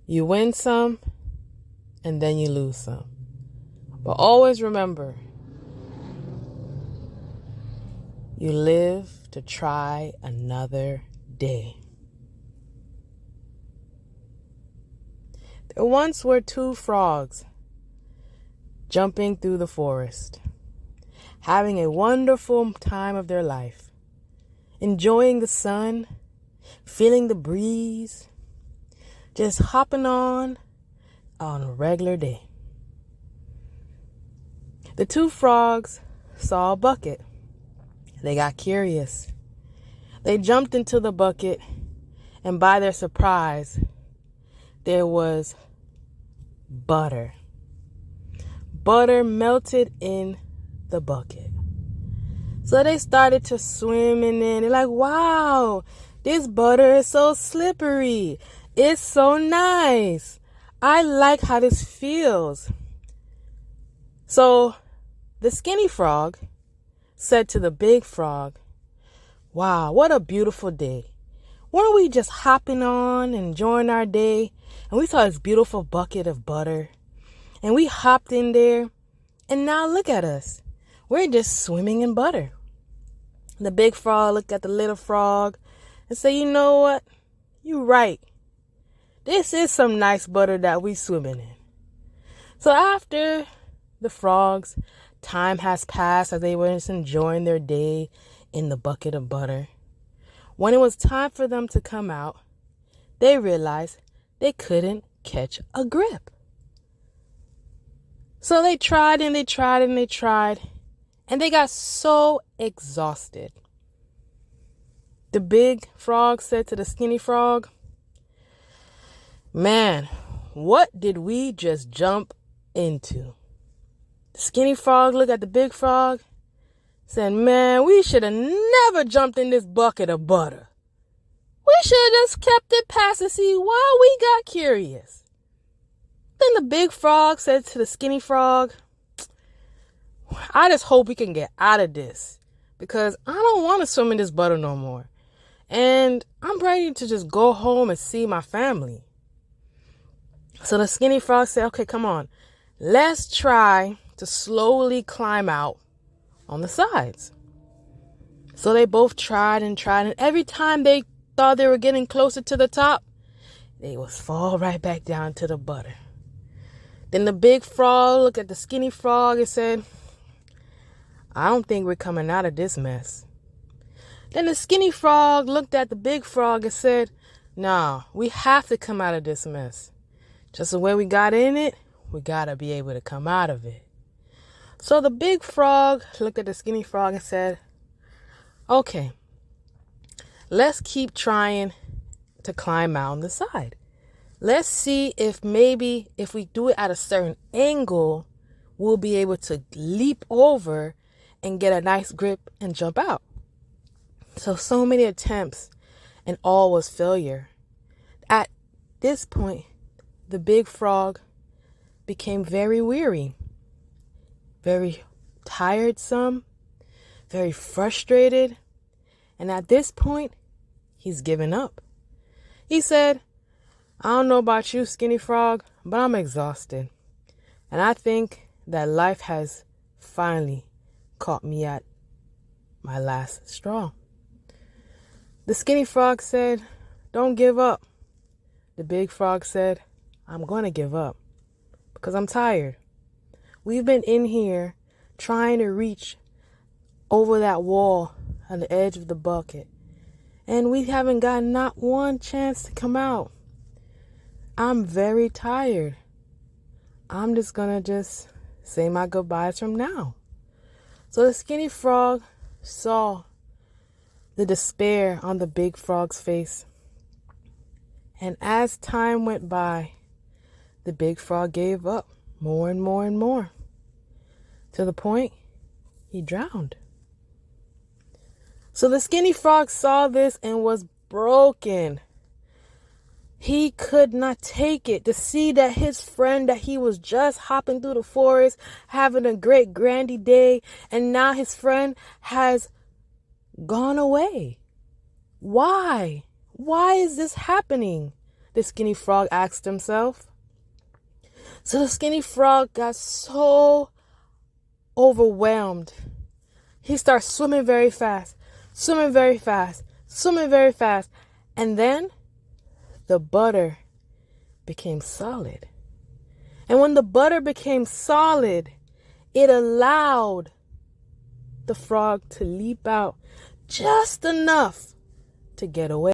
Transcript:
You win some, and then you lose some. But always remember, you live to try another day. There once were two frogs jumping through the forest, having a wonderful time of their life, enjoying the sun, feeling the breeze, just hopping on a regular day. The two frogs saw a bucket. They got curious. They jumped into the bucket, and by their surprise, there was butter. Butter melted in the bucket. So they started to swim in it. They're like, wow, this butter is so slippery. It's so nice. I like how this feels. So the skinny frog said to the big frog, wow, what a beautiful day. Weren't we just hopping on, enjoying our day, and we saw this beautiful bucket of butter, and we hopped in there, and now look at us. We're just swimming in butter. The big frog looked at the little frog and said, you know what? You're right. This is some nice butter that we swimming in. So after the frogs, time has passed as they were just enjoying their day in the bucket of butter. When it was time for them to come out, they realized they couldn't catch a grip. So they tried and they tried and they tried, and they got so exhausted. The big frog said to the skinny frog, man, what did we just jump into? The skinny frog looked at the big frog, said, man, we should have never jumped in this bucket of butter. We should have just kept it past to see why we got curious. Then the big frog said to the skinny frog, I just hope we can get out of this, because I don't want to swim in this butter no more. And I'm ready to just go home and see my family. So the skinny frog said, okay, come on. Let's try to slowly climb out on the sides. So they both tried, and every time they thought they were getting closer to the top, they would fall right back down to the butter. Then the big frog looked at the skinny frog and said, I don't think we're coming out of this mess. Then the skinny frog looked at the big frog and said, no, we have to come out of this mess. Just the way we got in it, we got to be able to come out of it. So the big frog looked at the skinny frog and said, okay, let's keep trying to climb out on the side. Let's see if maybe if we do it at a certain angle, we'll be able to leap over and get a nice grip and jump out. So many attempts, and all was failure. At this point, the big frog became very weary, very tiresome, very frustrated. And at this point, he's given up. He said, I don't know about you, skinny frog, but I'm exhausted. And I think that life has finally caught me at my last straw. The skinny frog said, don't give up. The big frog said, I'm going to give up because I'm tired. We've been in here trying to reach over that wall on the edge of the bucket, and we haven't got not one chance to come out. I'm very tired. I'm just going to say my goodbyes from now. So the skinny frog saw the despair on the big frog's face. And as time went by, the big frog gave up more and more and more, to the point he drowned. So the skinny frog saw this and was broken. He could not take it to see that his friend that he was just hopping through the forest, having a great grandy day, and now his friend has gone away. Why? Why is this happening? the skinny frog asked himself. So the skinny frog got so overwhelmed. He starts swimming very fast, swimming very fast, swimming very fast. And then the butter became solid. And when the butter became solid, it allowed the frog to leap out just enough to get away.